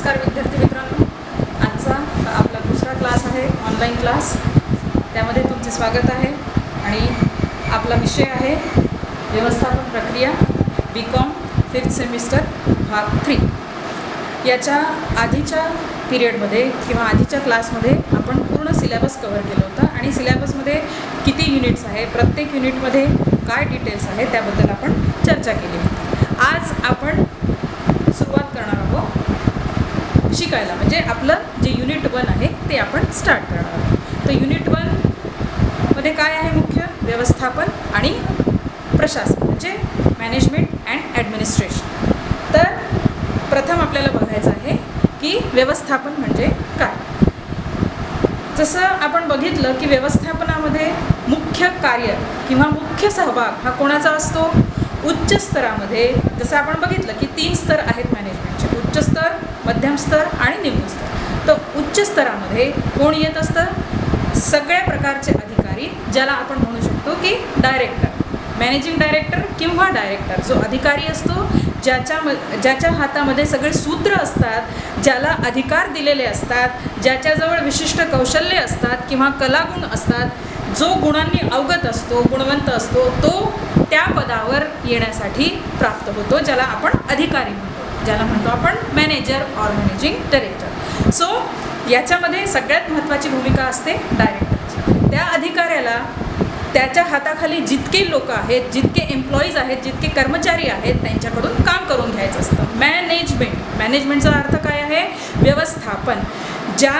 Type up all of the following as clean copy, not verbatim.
नमस्कार विद्यार्थी मित्रांनो, आजचा आपला दुसरा क्लास आहे, ऑनलाईन क्लास. त्यामध्ये तुमचे स्वागत आहे आणि आपला विषय आहे व्यवस्थापन प्रक्रिया BCom 5th सेमिस्टर भाग 3. याच्या आधीच्या पिरियडमध्ये किंवा आधीच्या क्लासमध्ये आपण पूर्ण सिलेबस कव्हर केलं होतं आणि सिलेबसमध्ये किती युनिट्स आहे, प्रत्येक युनिटमध्ये काय डिटेल्स आहे त्याबद्दल आपण चर्चा केली होती. आज आपण सुरुवात करणार आहोत शिकायला, म्हणजे आपलं जे युनिट 1 आहे ते आपण स्टार्ट करणार आहोत. तर युनिट 1 मध्ये काय आहे? मुख्य व्यवस्थापन आणि प्रशासन, म्हणजे मॅनेजमेंट अँड ॲडमिनिस्ट्रेशन. तर प्रथम आपल्याला बघायचं आहे की व्यवस्थापन म्हणजे काय. जसं आपण बघितलं की व्यवस्थापनामध्ये मुख्य कार्य किंवा मुख्य सहभाग हा कोणाचा असतो? उच्च स्तरामध्ये. जसं आपण बघितलं की 3 स्तर आहेत मॅनेजमेंटचे, उच्च स्तर, मध्यम स्तर आणि निम्न स्तर. तर उच्च स्तरामध्ये कोण येत असतं? सगळ्या प्रकारचे अधिकारी, ज्याला आपण म्हणू शकतो की डायरेक्टर, मॅनेजिंग डायरेक्टर किंवा डायरेक्टर. जो अधिकारी असतो ज्याच्या हातामध्ये सगळे सूत्र असतात, ज्याला अधिकार दिलेले असतात, ज्याच्याजवळ विशिष्ट कौशल्य असतात किंवा कलागुण असतात, जो गुणांनी अवगत असतो, गुणवंत असतो, तो त्या पदावर येण्यासाठी प्राप्त होतो, ज्याला आपण अधिकारी म्हणतो, ज्याला म्हणतो आपण manager or managing director. So याच्यामध्ये सगळ्यात महत्त्वाची भूमिका असते डायरेक्टरची. त्या अधिकाऱ्याला त्याच्या हाताखाली जितके लोक आहेत, जितके एम्प्लॉईज आहेत, जितके कर्मचारी आहेत, त्यांच्याकडून काम करून घ्यायचं असतं. मॅनेजमेंटचा अर्थ काय आहे? व्यवस्थापन. ज्या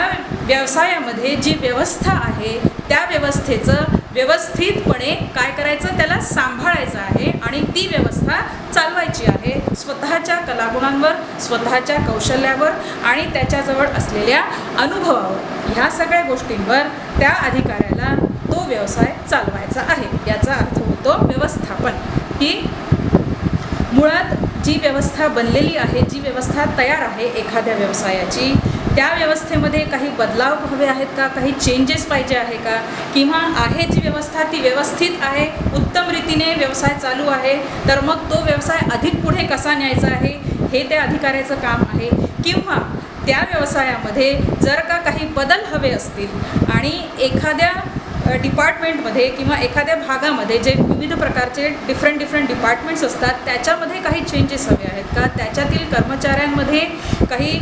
व्यवसायामध्ये जी व्यवस्था आहे त्या व्यवस्थेचं व्यवस्थितपणे काय करायचं? त्याला सांभाळायचं आहे आणि ती व्यवस्था चालवायची आहे स्वतःच्या कलागुणांवर, स्वतःच्या कौशल्यावर आणि त्याच्याजवळ असलेल्या अनुभवावर. ह्या सगळ्या गोष्टींवर त्या अधिकाऱ्याला तो व्यवसाय चालवायचा आहे. याचा अर्थ होतो व्यवस्थापन. ही मुळात जी व्यवस्था बनलेली आहे, जी व्यवस्था तयार आहे एखाद्या व्यवसायाची, त्या व्यवस्थेमध्ये काही बदलाव हवे आहेत का? काही चेंजेस पाहिजे आहे का? किंवा आहे जी व्यवस्था ती व्यवस्थित आहे, उत्तम रीतीने व्यवसाय चालू आहे, तर मग तो व्यवसाय अधिक पुढे कसा न्यायचा आहे हे त्या अधिकाऱ्याचं काम आहे. किंवा त्या व्यवसायामध्ये जर का काही बदल हवे असतील आणि एखाद्या डिपार्टमेंटमध्ये किंवा एखाद्या भागामध्ये जे विविध प्रकारचे डिफरंट डिपार्टमेंट्स असतात, त्याच्यामध्ये काही चेंजेस हवे आहेत का? त्याच्यातील कर्मचाऱ्यांमध्ये काही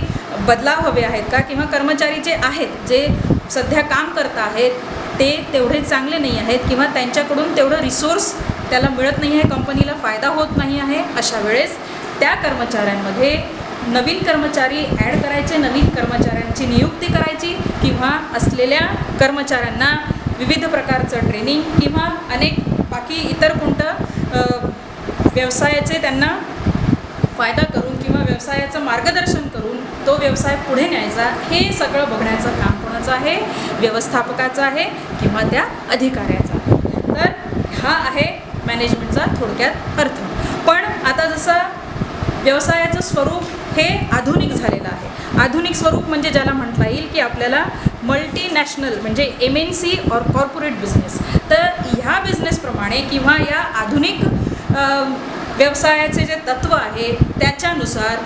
बदलाव हवे आहेत का? किंवा कर्मचारी जे आहेत, जे सध्या काम करत आहेत, ते तेवढे चांगले नाही आहेत किंवा त्यांच्याकडून तेवढं रिसोर्स त्याला मिळत नाही आहे, कंपनीला फायदा होत नाही आहे. अशा वेळेस त्या कर्मचाऱ्यांमध्ये नवीन कर्मचारी ॲड करायचे, नवीन कर्मचाऱ्यांची नियुक्ती करायची किंवा असलेल्या कर्मचाऱ्यांना विविध प्रकारचं ट्रेनिंग किंवा अनेक बाकी इतर कोणतं व्यवसायाचे त्यांना फायदा करून किंवा व्यवसायाचं मार्गदर्शन करून तो व्यवसाय पुढे न्यायचा. हे सगळं बघण्याचं काम कोणाचं आहे? व्यवस्थापकाचं आहे किंवा त्या अधिकाऱ्याचा. तर हा आहे मॅनेजमेंटचा थोडक्यात अर्थ. पण आता जसं व्यवसायाचं स्वरूप हे आधुनिक झालेलं आहे. आधुनिक स्वरूप म्हणजे ज्याला म्हटलं येईल की आपल्याला मल्टीनॅशनल म्हणजे MNC और कॉर्पोरेट बिझनेस. तर ह्या बिझनेसप्रमाणे किंवा या आधुनिक व्यवसायाचे जे तत्त्व आहे त्याच्यानुसार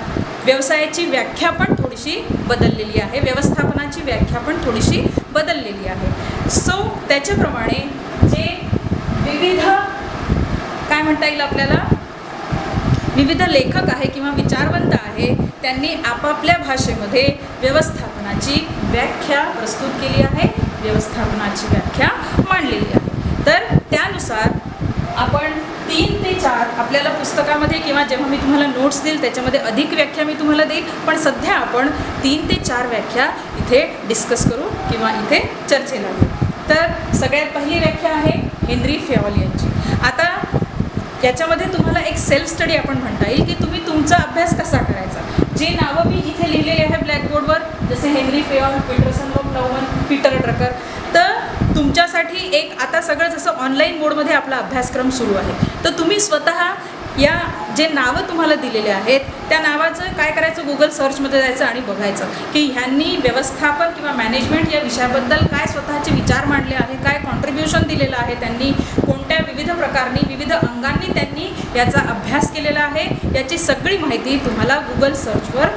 व्यवसायाची व्याख्या पण थोडीशी बदललेली आहे, व्यवस्थापनाची व्याख्या पण थोडीशी बदललेली आहे. सो त्याच्याप्रमाणे जे विविध काय म्हणता येईल आपल्याला, विविध लेखक आहे किंवा विचारवंत आहे, त्यांनी आपापल्या भाषेमध्ये व्यवस्थापनाची व्याख्या प्रस्तुत केली आहे, व्यवस्थापनाची व्याख्या मांडलेली आहे. तर त्यानुसार आपण 3 ते 4 आपल्याला पुस्तकामध्ये किंवा जेव्हा मी तुम्हाला नोट्स देईल त्याच्यामध्ये अधिक व्याख्या मी तुम्हाला देईल, पण सध्या आपण 3 ते 4 व्याख्या इथे डिस्कस करू किंवा इथे चर्चेला घेऊ. तर सगळ्यात पहिली व्याख्या आहे हेनरी फेऑल यांची. आता याच्यामध्ये तुम्हाला एक सेल्फ स्टडी आपण म्हणता येईल की तुम्ही तुमचा अभ्यास कसा करायचा. जे नावं मी इथे लिहिलेले आहे ब्लॅकबोर्डवर, जसे हेनरी फेऑल, पीटरसन नोवन, पीटर ड्रकर, तर तुमच्यासाठी एक आता सगळं जसं ऑनलाईन मोडमध्ये आपला अभ्यासक्रम सुरू आहे, तर तुम्ही स्वतः या जे नावं तुम्हाला दिलेले आहेत त्या नावाचं काय करायचं? गुगल सर्चमध्ये जायचं आणि बघायचं की ह्यांनी व्यवस्थापन किंवा मॅनेजमेंट या विषयाबद्दल काय स्वतःचे विचार मांडले आहे, काय कॉन्ट्रीब्युशन दिलेलं आहे, त्यांनी कोणत्या विविध प्रकारनी विविध अंगांनी त्यांनी याचा अभ्यास केलेला आहे, याची सगळी माहिती तुम्हाला गुगल सर्चवर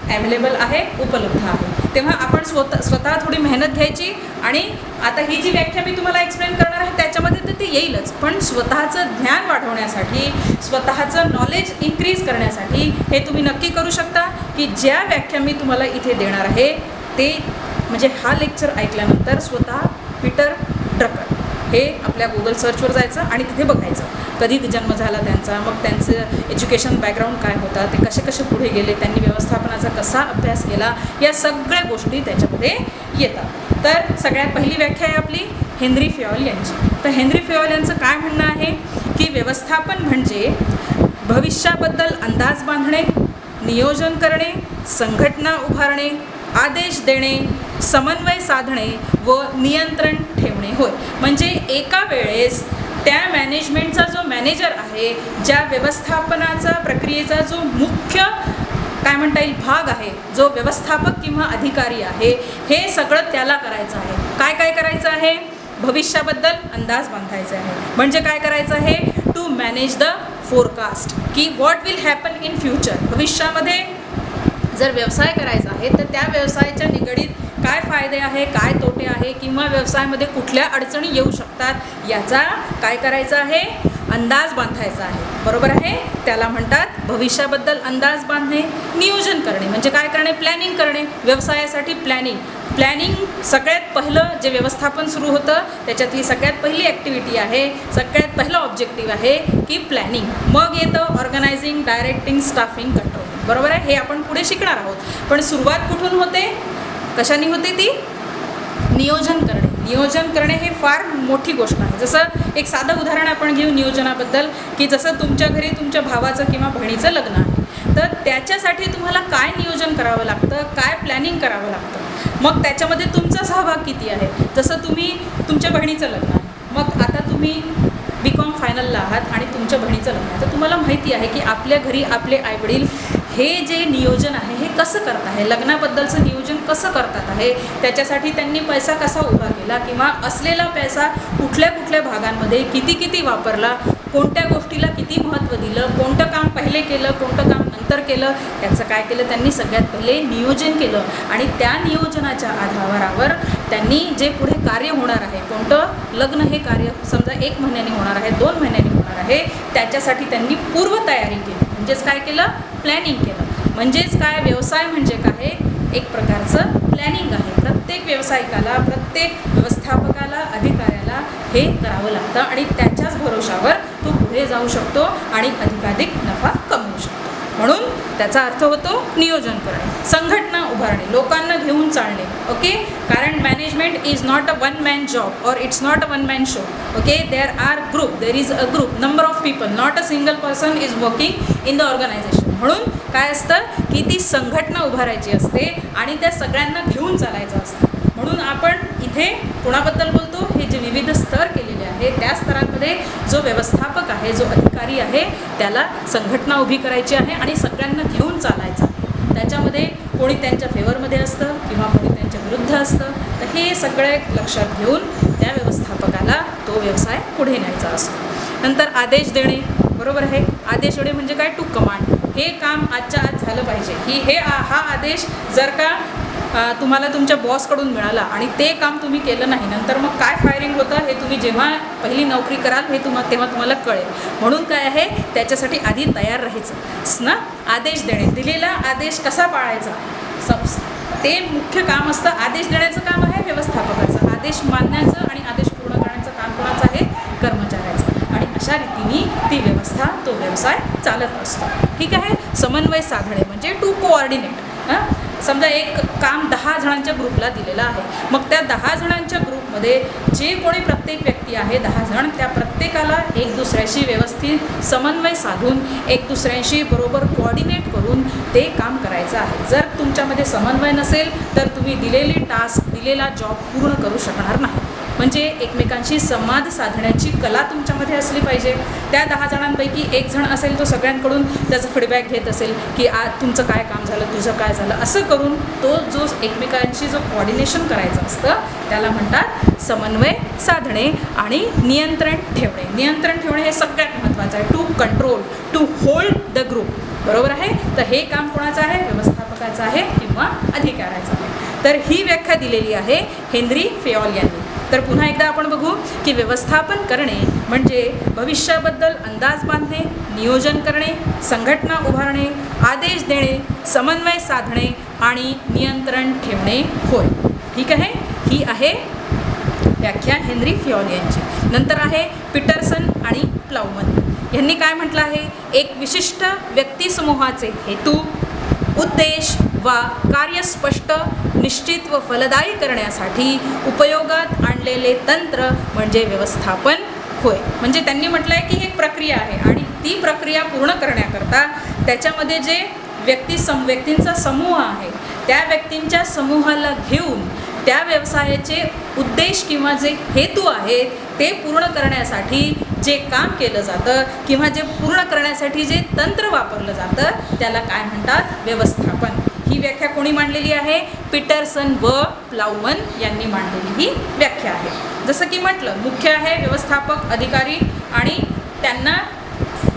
अवेलेबल आहे, उपलब्ध आहे. तेव्हा आपण स्वतः थोडी मेहनत घ्यायची आणि आता ही जी व्याख्या मी तुम्हाला एक्सप्लेन करणार आहे त्याच्यामध्ये तर ती येईलच, पण स्वतःचं ज्ञान वाढवण्यासाठी, स्वतःचं नॉलेज इन्क्रीज करण्यासाठी हे तुम्ही नक्की करू शकता की ज्या व्याख्या मी तुम्हाला इथे देणार आहे ते म्हणजे हा लेक्चर ऐकल्यानंतर स्वतः पीटर ड्रकर हे आपल्या गुगल सर्चवर जायचं आणि तिथे बघायचं कधी जन्म झाला त्यांचा, मग त्यांचं एज्युकेशन बॅकग्राऊंड काय होता, ते कसे कसे पुढे गेले, त्यांनी व्यवस्थापनाचा कसा अभ्यास केला, या सगळ्या गोष्टी त्याच्यामध्ये येतात. तर सगळ्यात पहिली व्याख्या आहे आपली हेनरी फेयॉल यांची. तर हेनरी फेयॉल यांचं काय म्हणणं आहे की व्यवस्थापन म्हणजे भविष्याबद्दल अंदाज बांधणे, नियोजन करणे, संघटना उभारणे, आदेश देणे, समन्वय साधणे व नियंत्रण ठेवणे होय. म्हणजे एका वेळेस त्या मॅनेजमेंटचा जो मॅनेजर आहे, ज्या व्यवस्थापनाचा प्रक्रियेचा जो मुख्य काय म्हणता येईल भाग आहे, जो व्यवस्थापक किंवा अधिकारी आहे, हे सगळं त्याला करायचं आहे. काय काय करायचं आहे? भविष्याबद्दल अंदाज बांधायचा आहे. म्हणजे काय करायचं आहे? टू मॅनेज द फोरकास्ट की what will happen in future. भविष्यामध्ये जर व्यवसाय करायचा आहे तर त्या व्यवसायाच्या निगडीत काय फायदे आहे, काय तोटे आहे, किंवा व्यवसायामध्ये कुठल्या अडचणी येऊ शकतात याचा काय करायचा आहे? अंदाज बांधायचा आहे. बरोबर आहे? त्याला म्हणतात भविष्याबद्दल अंदाज बांधणे. नियोजन करणे म्हणजे काय करणे? प्लॅनिंग करणे. व्यवसायासाठी प्लॅनिंग सगळ्यात पहिलं जे व्यवस्थापन सुरू होतं त्याच्यातली सगळ्यात पहिली ॲक्टिव्हिटी आहे, सगळ्यात पहिलं ऑब्जेक्टिव्ह आहे की प्लॅनिंग. मग येतं ऑर्गनायझिंग, डायरेक्टिंग, स्टाफिंग, कंट्रोलिंग. बरोबर आहे? हे आपण पुढे शिकणार आहोत. पण सुरुवात कुठून होते? कशाने होते ती? नियोजन करणे. नियोजन करणे हे फार मोठी गोष्ट आहे. जसं एक साधं उदाहरण आपण घेऊ नियोजनाबद्दल की जसं तुमच्या घरी तुमच्या भावाचं किंवा बहिणीचं लग्न आहे, तर त्याच्यासाठी तुम्हाला काय नियोजन करावं लागतं, काय प्लॅनिंग करावं लागतं. मग त्याच्यामध्ये तुमचा सहभाग किती आहे? जसं तुमच्या बहिणीचं लग्न आहे, मग आता तुम्ही BCom फायनलला आहात आणि तुमच्या बहिणीचं लग्न आहे, तर तुम्हाला माहिती आहे की आपल्या घरी आपले आईवडील हे जे नियोजन आहे हे कसं करत आहे, लग्नाबद्दलचं नियोजन कसं करतात आहे, त्याच्यासाठी त्यांनी पैसा कसा उभा केला किंवा असलेला पैसा कुठल्या कुठल्या भागांमध्ये किती वापरला, कोणत्या गोष्टीला किती महत्त्व दिलं, कोणतं काम पहिले केलं, कोणतं काम नंतर केलं, याचं काय केलं त्यांनी? सगळ्यात पहिले नियोजन केलं. आणि त्या नियोजनाच्या आधारावर त्यांनी जे पुढे कार्य होणार आहे, कोणतं लग्न हे कार्य समजा 1 महिन्याने होणार आहे, 2 महिन्याने होणार आहे, त्याच्यासाठी त्यांनी पूर्वतयारी केली. म्हणजेच काय केलं? प्लॅनिंग केलं. म्हणजेच काय? व्यवसाय म्हणजे काय? एक प्रकारचं प्लॅनिंग आहे. प्रत्येक व्यावसायिकाला, प्रत्येक व्यवस्थापकाला, अधिकाऱ्याला हे करावं लागतं आणि त्याच्याच भरोशावर तो पुढे जाऊ शकतो आणि अधिकाधिक नफा कमवू शकतो. म्हणून त्याचा अर्थ होतो नियोजन करणे, संघटना उभारणे, लोकांना घेऊन चालणे. ओके, कारण management is not a one man job और it's not a one man show. Okay, there is a group, number of people, not a single person is working in the organisation. म्हणून काय असतं की ती संघटना उभारायची असते आणि त्या सगळ्यांना घेऊन चालायचं असतं. म्हणून आपण इथे कोणाबद्दल बोलतो? हे जे विविध स्तर केलेले आहे त्या स्तरांमध्ये जो व्यवस्थापक आहे, जो अधिकारी आहे, त्याला संघटना उभी करायची आहे आणि सगळ्यांना घेऊन चालायचं आहे. त्याच्यामध्ये कोणी त्यांच्या फेवरमध्ये असतं किंवा कोणी त्यांच्या विरुद्ध असतं. तर हे सगळे लक्षात घेऊन त्या व्यवस्थापकाला तो व्यवसाय पुढे न्यायचा असतो. नंतर आदेश देणे. बरोबर आहे? आदेश देणे म्हणजे काय? To command. हे काम आजच्या आज झालं पाहिजे. हा आदेश जर का तुम्हाला तुमच्या बॉसकडून मिळाला आणि ते काम तुम्ही केलं नाही, नंतर मग काय फायरिंग होतं हे तुम्ही जेव्हा पहिली नोकरी कराल तेव्हा तुम्हाला कळेल. म्हणून काय आहे? त्याच्यासाठी आधी तयार राहायचं ना. आदेश देणे, दिलेला आदेश कसा पाळायचा ते मुख्य काम असतं. आदेश देण्याचं काम आहे व्यवस्थापकाचं, आदेश मानण्याचं आणि आदेश पूर्ण करण्याचं काम कोणाचं आहे? कर्मचाऱ्याचं. आणि अशा रीतीने ती व्यवस्था, तो व्यवसाय चालत असतो. ठीक आहे. समन्वय साधणे म्हणजे टू कोऑर्डिनेट. समजा एक काम 10 जणांच्या ग्रुपला दिलेलं आहे, मग त्या 10 जणांच्या ग्रुपमध्ये जे कोणी प्रत्येक व्यक्ती आहे, 10 जण, त्या प्रत्येकाला एक दुसऱ्याशी व्यवस्थित समन्वय साधून एक दुसऱ्यांशी बरोबर कोऑर्डिनेट करून ते काम करायचं आहे. जर तुमच्यामध्ये समन्वय नसेल तर तुम्ही दिलेली टास्क, दिलेला जॉब पूर्ण करू शकणार नाही. म्हणजे एकमेकांशी संवाद साधण्याची कला तुमच्यामध्ये असली पाहिजे. त्या 10 जणांपैकी एक जण असेल तो सगळ्यांकडून त्याचा फीडबॅक घेत असेल की आज तुमचं काय काम झालं, तुझं काय झालं, असं करून तो जो एकमेकांशी जो कोऑर्डिनेशन करायचं असतं त्याला म्हणतात समन्वय साधणे. आणि नियंत्रण ठेवणे. नियंत्रण ठेवणे हे सगळ्यात महत्त्वाचं आहे. To control, to hold the group. बरोबर आहे. तर हे काम कोणाचं आहे? व्यवस्थापकाचं आहे किंवा अधिकाऱ्याचं आहे. तर ही व्याख्या दिलेली आहे हेनरी फेयॉल यांनी. तर पुन्हा एकदा आपण बघू की व्यवस्थापन करणे म्हणजे भविष्याबद्दल अंदाज बांधणे, नियोजन करणे, संघटना उभारणे, आदेश देणे, समन्वय साधणे आणि नियंत्रण ठेवणे होय. ठीक आहे. ही आहे व्याख्या हेनरी फेयॉल यांची. नंतर आहे पीटरसन आणि प्लाउमन यांनी काय म्हटलं आहे? एक विशिष्ट व्यक्तिसमूहाचे हेतू, उद्देश वा कार्य स्पष्ट, निश्चित व फलदायी करण्यासाठी उपयोगात आणलेले तंत्र म्हणजे व्यवस्थापन होय. म्हणजे त्यांनी म्हटलं आहे की ही एक प्रक्रिया आहे आणि ती प्रक्रिया पूर्ण करण्याकरता त्याच्यामध्ये जे व्यक्तींचा समूह आहे त्या व्यक्तींच्या समूहाला घेऊन त्या व्यवसायाचे उद्देश किंवा जे हेतू आहेत ते पूर्ण करण्यासाठी जे काम केलं जातं किंवा जे पूर्ण करण्यासाठी जे तंत्र वापरलं जातं त्याला काय म्हणतात? व्यवस्थापन. ही व्याख्या कोणी मांडलेली आहे? पीटरसन व प्लाउमन यांनी मांडलेली ही व्याख्या आहे. जसं की म्हटलं, मुख्य आहे व्यवस्थापक अधिकारी आणि त्यांना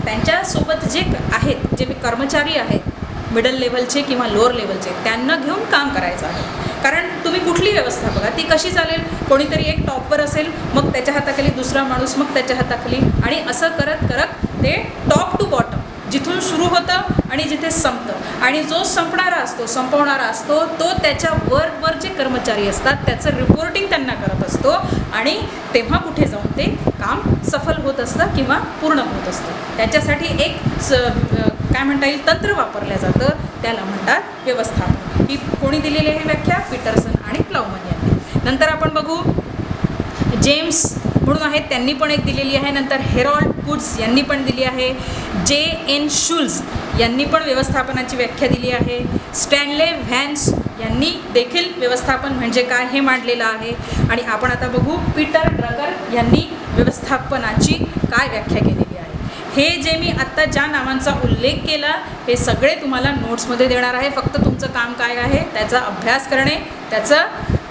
त्यांच्यासोबत जे आहेत, जे कर्मचारी आहेत मिडल लेवलचे किंवा लोअर लेवलचे, त्यांना घेऊन काम करायचं आहे. कारण तुम्ही कुठली व्यवस्था बघा ती कशी चालेल, कोणीतरी एक टॉपवर असेल, मग त्याच्या हाताखाली दुसरा माणूस, मग त्याच्या हाताखाली, आणि असं करत करत ते टॉप टू बॉटम जिथून सुरू होतं आणि जिथे संपतं. आणि जो संपवणारा असतो तो त्याच्या वर जे कर्मचारी असतात त्याचं रिपोर्टिंग त्यांना करत असतो आणि तेव्हा कुठे जाऊन ते काम सफल होत असतं किंवा पूर्ण होत असतं. त्याच्यासाठी एक काय म्हणता येईल तंत्र वापरलं जातं, त्याला म्हणतात व्यवस्थापन. ही कोणी दिलेली आहे व्याख्या? पीटरसन आणि प्लाउमन यांनी. नंतर आपण बघू जेम्स म्हणून आहेत, त्यांनी पण एक दिलेली आहे. नंतर हेरॉल्ड कुड्स यांनी पण दिली आहे. J.N. शुल्झ यांनी पण व्यवस्थापनाची व्याख्या दिली आहे. स्टॅनले व्हॅन्स यांनी देखील व्यवस्थापन म्हणजे काय हे मांडलेलं आहे. आणि आपण आता बघू पीटर ड्रकर यांनी व्यवस्थापनाची काय व्याख्या केलेली आहे. हे जे मी आत्ता ज्या नावांचा उल्लेख केला हे सगळे तुम्हाला नोट्समध्ये देणार आहे. फक्त तुमचं काम काय आहे? त्याचा अभ्यास करणे, त्याचं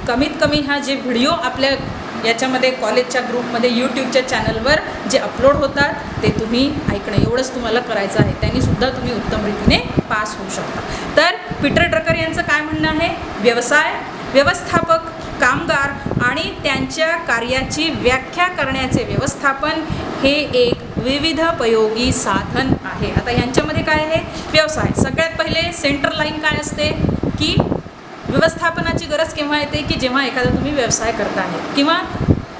कमीत कमी हा जे व्हिडिओ आपल्या याच्यामध्ये कॉलेजच्या ग्रुपमध्ये यूट्यूबच्या चॅनलवर जे अपलोड होतात ते तुम्ही ऐकणं, एवढंच तुम्हाला करायचं आहे. त्यांनीसुद्धा तुम्ही उत्तम रीतीने पास होऊ शकता. तर पीटर ड्रकर यांचं काय म्हणणं आहे? व्यवसाय, व्यवस्थापक, कामगार आणि त्यांच्या कार्याची व्याख्या करण्याचे व्यवस्थापन हे एक विविधोपयोगी साधन आहे. आता यांच्यामध्ये काय आहे? व्यवसाय. सगळ्यात पहिले सेंटर लाईन काय असते की व्यवस्थापनाची गरज केव्हा येते की जेव्हा एखादा तुम्ही व्यवसाय करता आहे किंवा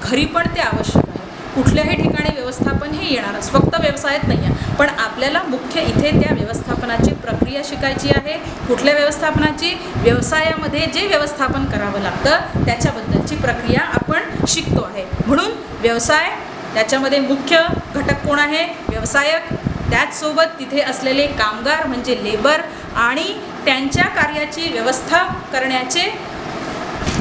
घरी पण ते आवश्यक आहे. कुठल्याही ठिकाणी व्यवस्थापन हे येणारच, फक्त व्यवसायात नाही आहे. पण आपल्याला मुख्य इथे त्या व्यवस्थापनाची प्रक्रिया शिकायची आहे. कुठल्या व्यवस्थापनाची? व्यवसायामध्ये जे व्यवस्थापन करावं लागतं त्याच्याबद्दलची प्रक्रिया आपण शिकतो आहे. म्हणून व्यवसाय, त्याच्यामध्ये मुख्य घटक कोण आहे? व्यवसायक, त्याचसोबत तिथे असलेले कामगार म्हणजे लेबर आणि त्यांच्या कार्याची व्यवस्था करण्याचे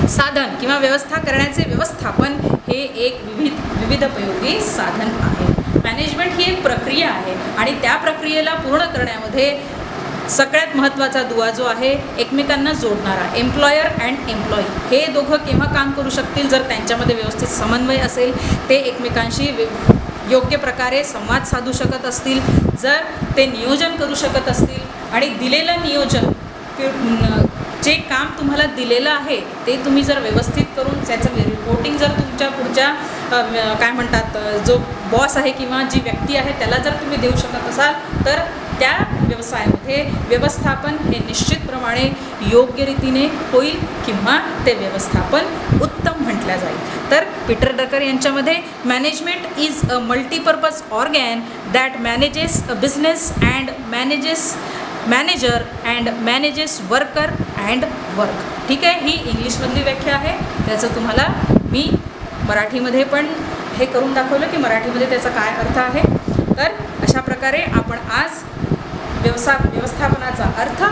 साधन किंवा व्यवस्था करण्याचे व्यवस्थापन हे एक विविधोपयोगी साधन आहे. मॅनेजमेंट ही एक प्रक्रिया आहे आणि त्या प्रक्रियेला पूर्ण करण्यामध्ये सगळ्यात महत्त्वाचा दुवा जो आहे एकमेकांना जोडणारा, एम्प्लॉयर अँड एम्प्लॉई, हे दोघं केव्हा काम करू शकतील? जर त्यांच्यामध्ये व्यवस्थित समन्वय असेल, ते एकमेकांशी योग्य प्रकारे संवाद साधू शकत असतील, जर ते नियोजन करू शकत असतील आणि दिलेलं नियोजन जे काम तुम्हाला दिलेलं आहे ते तुम्ही जर व्यवस्थित करून त्याचं रिपोर्टिंग जर तुमच्या पुढच्या काय म्हणतात जो बॉस आहे किंवा जी व्यक्ती आहे त्याला जर तुम्ही देऊ शकत असाल तर त्या व्यवसायामध्ये व्यवस्थापन हे निश्चितप्रमाणे योग्य रीतीने होईल किंवा ते व्यवस्थापन उत्तम म्हटलं जाईल. तर पीटर ड्रकर यांच्यामध्ये management is a multipurpose organ that manages a business and manager and manages worker and work. ठीक आहे. ही इंग्लिशमधली व्याख्या आहे. त्याचं तुम्हाला मी मराठीमध्ये पण हे करून दाखवलं की मराठीमध्ये त्याचा काय अर्थ आहे. तर अशा प्रकारे आपण आज व्यवस्थापनाचा अर्थ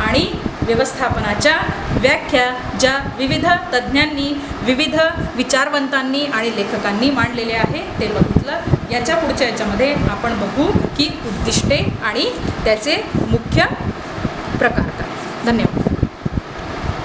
आणि व्यवस्थापनाच्या व्याख्या ज्या विविध तज्ज्ञांनी, विविध विचारवंतांनी आणि लेखकांनी मांडलेले आहे ते बघितलं. याच्या पुढच्या याच्यामध्ये आपण बघू की उद्दिष्टे आणि त्याचे मुख्य प्रकार काय. धन्यवाद.